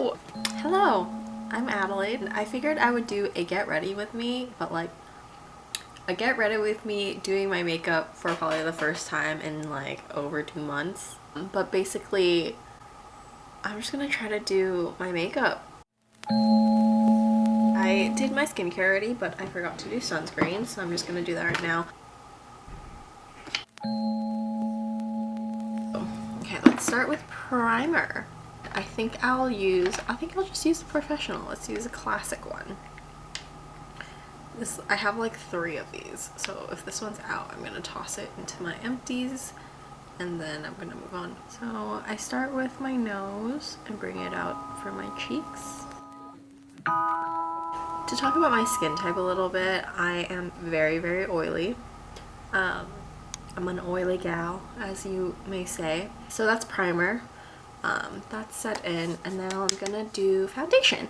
So, hello, I'm Adelaide. I figured I would do a get ready with me, but like a get ready with me doing my makeup for probably the first time in like over 2 months. But basically, I'm just gonna try to do my makeup. I did my skincare already, but I forgot to do sunscreen, so I'm just gonna do that right now. Okay, let's start with primer. I think I'll just use the Porefessional. Let's use a classic one. I have like 3 of these, so if this one's out, I'm gonna toss it into my empties and then I'm gonna move on. So I start with my nose and bring it out for my cheeks. To talk about my skin type a little bit, I am very, very oily. I'm an oily gal, as you may say. So that's primer. That's set in, and then I'm gonna do foundation.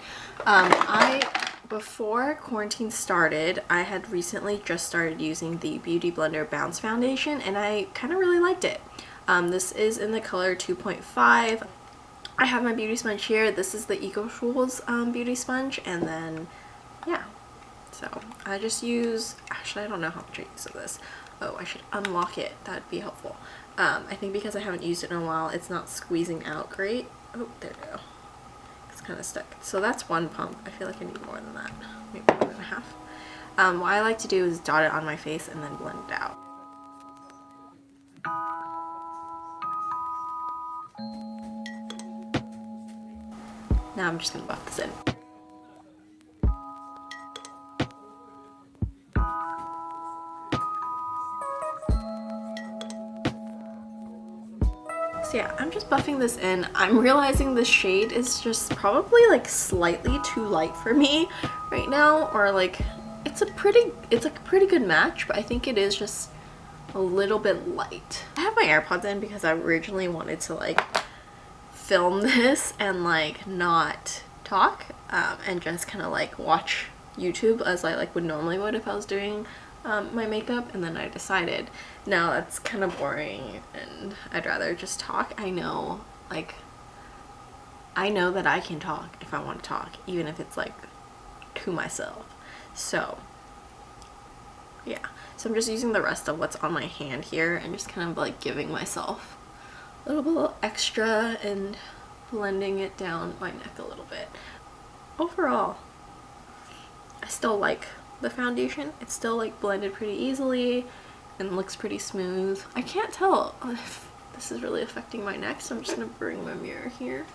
Before quarantine started, I had recently just started using the Beauty Blender Bounce foundation, and I kind of really liked it. This is in the color 2.5. I have my beauty sponge here. This is the Eco Tools beauty sponge, and then yeah, so I just use, actually I don't know how much I use of this. Oh, I should unlock it, that'd be helpful. I think because I haven't used it in a while, it's not squeezing out great. Oh, there we go. It's kind of stuck. So that's 1 pump. I feel like I need more than that. Maybe 1.5. What I like to do is dot it on my face and then blend it out. Now I'm just going to buff this in. So yeah, I'm just buffing this in. I'm realizing the shade is just probably like slightly too light for me right now, or like it's a pretty good match, but I think it is just a little bit light. I have my AirPods in because I originally wanted to like film this and like not talk and just kind of like watch YouTube as I like would normally would if I was doing my makeup, and then I decided no, that's kind of boring and I'd rather just talk. I know that I can talk if I want to talk, even if it's like to myself. So yeah, so I'm just using the rest of what's on my hand here and just kind of like giving myself a little bit extra and blending it down my neck a little bit. Overall, I still like the foundation. It's still like blended pretty easily and looks pretty smooth. I can't tell if this is really affecting my neck, so I'm just gonna bring my mirror here.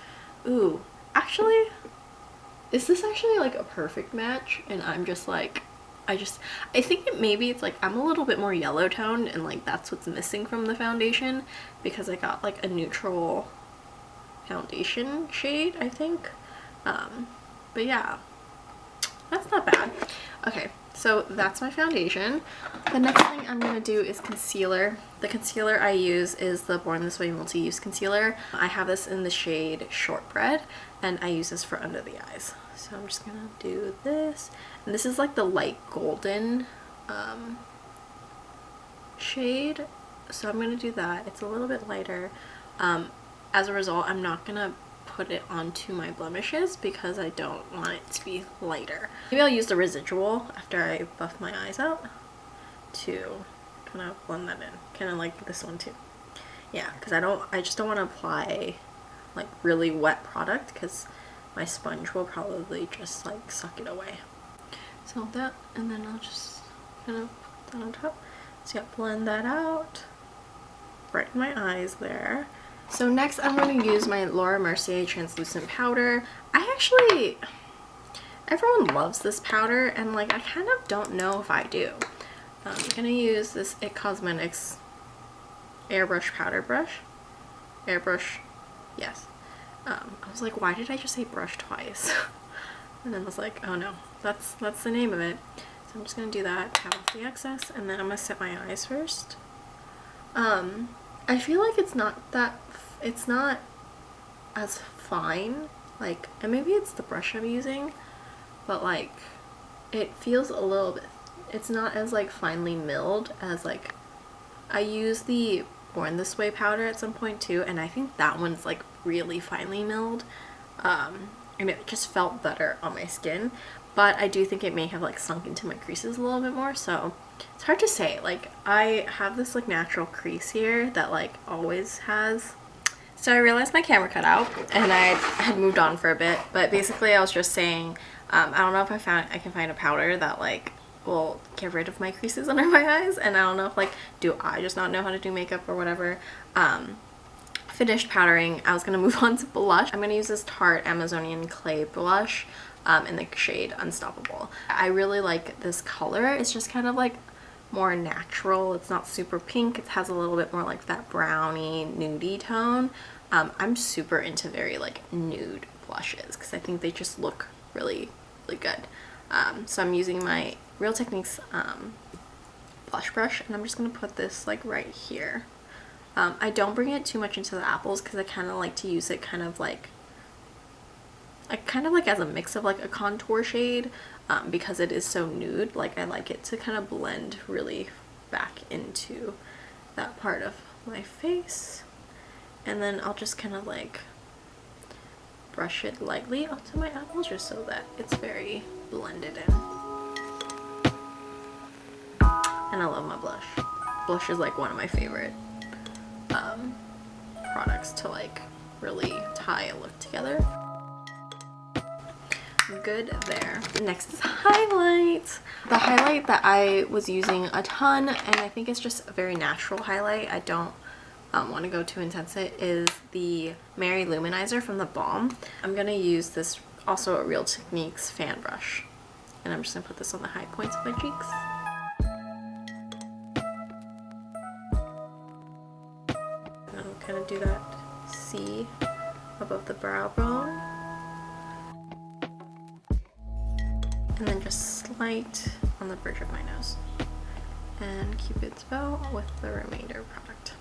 Ooh, actually, is this actually like a perfect match? And I'm just like, I think maybe it's like I'm a little bit more yellow toned, and like that's what's missing from the foundation because I got like a neutral foundation shade, I think. But yeah, that's not bad. Okay, so that's my foundation. The next thing I'm going to do is concealer. The concealer I use is the Born This Way Multi-Use Concealer. I have this in the shade Shortbread, and I use this for under the eyes. So I'm just going to do this. And this is like the light golden shade. So I'm going to do that. It's a little bit lighter. As a result, I'm not going to put it onto my blemishes because I don't want it to be lighter. Maybe I'll use the residual after I buff my eyes out to kind of blend that in. Kind of like this one too. Yeah, because I just don't want to apply like really wet product because my sponge will probably just like suck it away. So that, and then I'll just kind of put that on top. So yeah, blend that out. Brighten my eyes there. So next I'm going to use my Laura Mercier translucent powder. Everyone loves this powder, and like I kind of don't know if I do. I'm going to use this It Cosmetics airbrush powder brush. Airbrush, yes. I was like, why did I just say brush twice? And then I was like, oh no, that's the name of it. So I'm just going to do that, tap off the excess, and then I'm going to set my eyes first. I feel like it's not as fine, like, and maybe it's the brush I'm using, but like it feels a little bit, it's not as like finely milled as like, I used the Born This Way powder at some point too, and I think that one's like really finely milled. and it just felt better on my skin. But I do think it may have like sunk into my creases a little bit more, so it's hard to say. Like, I have this like natural crease here that like always has. So I realized my camera cut out and I had moved on for a bit, but basically I was just saying, I don't know if I can find a powder that like will get rid of my creases under my eyes, and I don't know if like, do I just not know how to do makeup or whatever. Finished powdering, I was gonna move on to blush. I'm gonna use this Tarte Amazonian Clay blush in the shade Unstoppable. I really like this color. It's just kind of like more natural. It's not super pink. It has a little bit more like that browny nudie tone. I'm super into very like nude blushes because I think they just look really, really good. So I'm using my Real Techniques blush brush, and I'm just gonna put this like right here. I don't bring it too much into the apples because I kind of like to use it kind of like as a mix of like a contour shade, because it is so nude. Like, I like it to kind of blend really back into that part of my face, and then I'll just kind of like brush it lightly onto my apples just so that it's very blended in. And I love my blush. Blush is like one of my favorite products to like really tie a look together. Good there. Next is highlight. The highlight that I was using a ton, and I think it's just a very natural highlight, I don't want to go too intense, it is the Mary Lou-manizer from theBalm. I'm going to use this, also a Real Techniques fan brush, and I'm just going to put this on the high points of my cheeks. And I'll kind of do that C above the brow bone. And then just slight on the bridge of my nose. And Cupid's bow with the remainder product.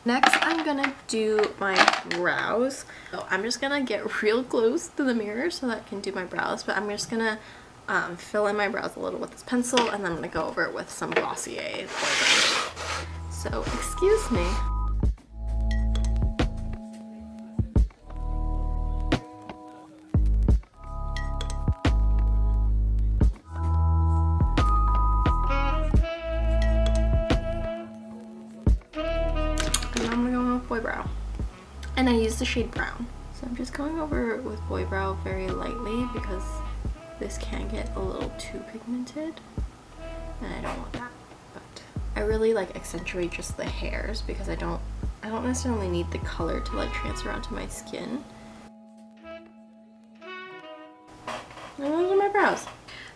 Next, I'm gonna do my brows. So I'm just gonna get real close to the mirror so that I can do my brows, but I'm just gonna fill in my brows a little with this pencil, and then I'm gonna go over it with some Glossier. So, excuse me. Brow, and I use the shade brown, so I'm just going over it with boy brow very lightly because this can get a little too pigmented and I don't want that. But I really like accentuate just the hairs because I don't necessarily need the color to like transfer onto my skin. And those are my brows.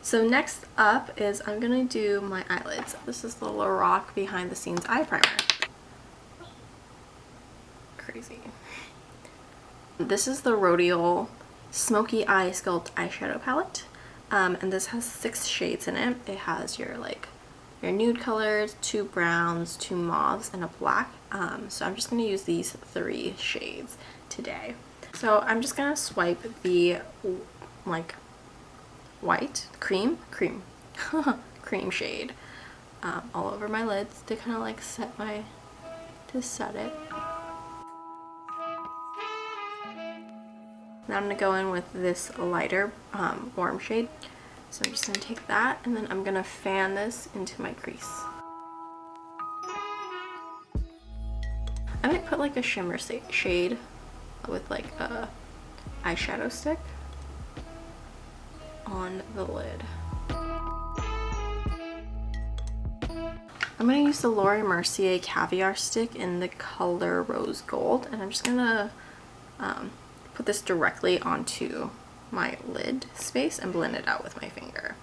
So next up is I'm gonna do my eyelids. This is the Lorac Behind the Scenes Eye Primer. Crazy. This is the Rodial Smoky Eye Sculpt eyeshadow palette, and this has 6 shades in it. It has your nude colors, 2 browns, 2 mauves, and a black. So I'm just going to use these 3 shades today. So I'm just going to swipe the like white cream shade all over my lids to kind of like set it. Now I'm going to go in with this lighter warm shade. So I'm just going to take that, and then I'm going to fan this into my crease. I might put like a shimmer shade with like a eyeshadow stick on the lid. I'm going to use the Laura Mercier Caviar Stick in the color Rose Gold, and I'm just going to put this directly onto my lid space and blend it out with my finger.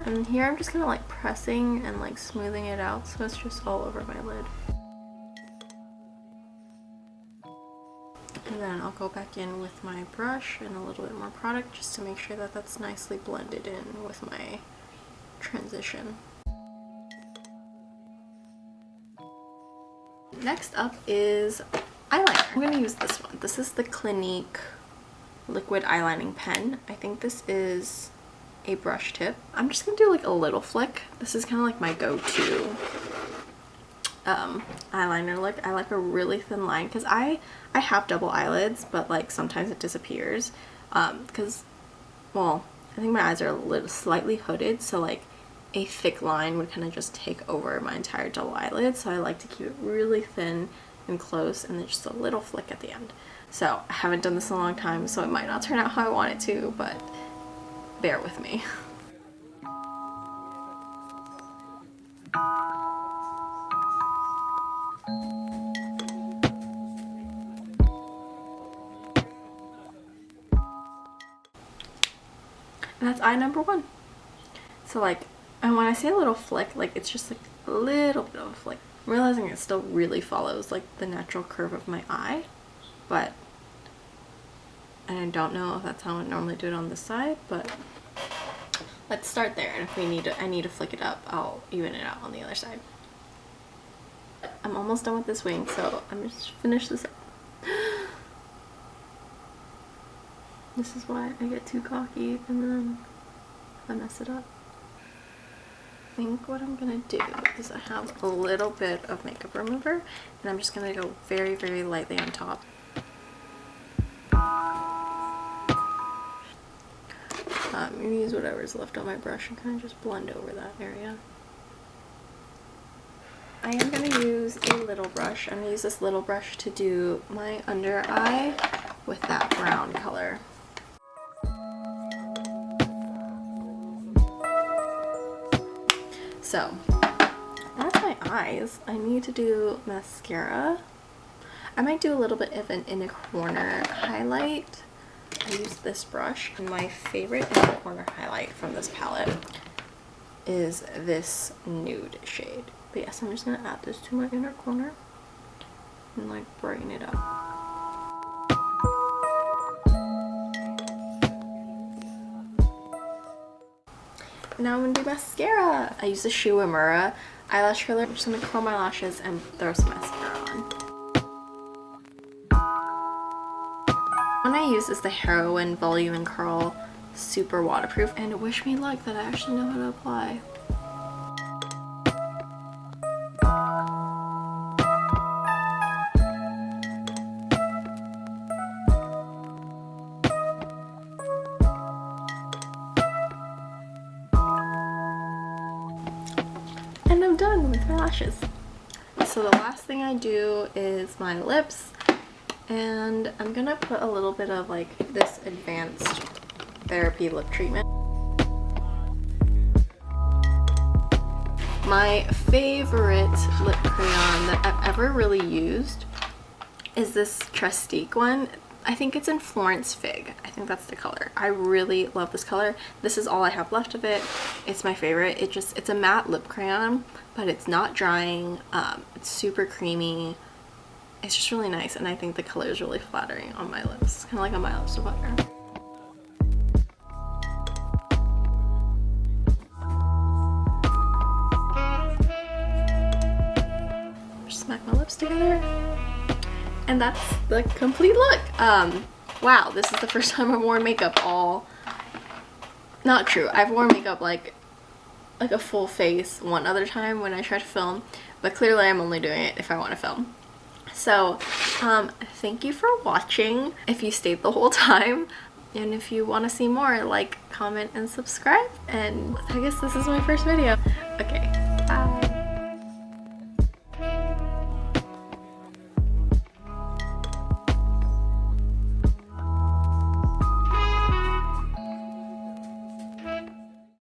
And here I'm just kind of like pressing and like smoothing it out so it's just all over my lid. And then I'll go back in with my brush and a little bit more product just to make sure that that's nicely blended in with my transition. Next up is eyeliner. I'm going to use this one. This is the Clinique liquid eyelining pen. I think this is a brush tip. I'm just going to do like a little flick. This is kind of like my go-to eyeliner look. I like a really thin line because I have double eyelids, but like sometimes it disappears because, well, I think my eyes are a little slightly hooded, so like a thick line would kind of just take over my entire double eyelid, so I like to keep it really thin and close and then just a little flick at the end. So I haven't done this in a long time, so it might not turn out how I want it to, but bear with me. And that's eye number 1. So like, and when I say a little flick, like it's just like a little bit of a flick. I'm realizing it still really follows like the natural curve of my eye, but and I don't know if that's how I normally do it on this side, but let's start there. And if we need to, I need to flick it up, I'll even it out on the other side. I'm almost done with this wing, so I'm just finish this up. This is why I get too cocky and then I mess it up. I think what I'm gonna do is I have a little bit of makeup remover and I'm just gonna go very, very lightly on top. I'm gonna use whatever's left on my brush and kind of just blend over that area. I am going to use a little brush. I'm going to use this little brush to do my under eye with that brown color. So, that's my eyes. I need to do mascara. I might do a little bit of an inner corner highlight. I use this brush, and my favorite inner corner highlight from this palette is this nude shade. But yes, I'm just going to add this to my inner corner and like brighten it up. Now I'm going to do mascara. I use the Uemura eyelash curler. I'm just going to curl my lashes and throw some mascara on. One I use is the Heroine Volume and Curl Super Waterproof, and wish me luck that I actually know how to apply. And I'm done with my lashes. So the last thing I do is my lips, and I'm gonna put a little bit of like this advanced therapy lip treatment. My favorite lip crayon that I've ever really used is this trestique one. I think it's in Florence Fig. I think that's the color. I really love this color. This is all I have left of it. It's my favorite. It's a matte lip crayon, but it's not drying. It's super creamy. It's just really nice, and I think the color is really flattering on my lips. It's kind of like on my lips to butter. Just smack my lips together. And that's the complete look. Wow, this is the first time I've worn makeup all... Not true. I've worn makeup like a full face one other time when I tried to film, but clearly I'm only doing it if I want to film. So, thank you for watching if you stayed the whole time. And if you want to see more, like, comment, and subscribe. And I guess this is my first video. Okay.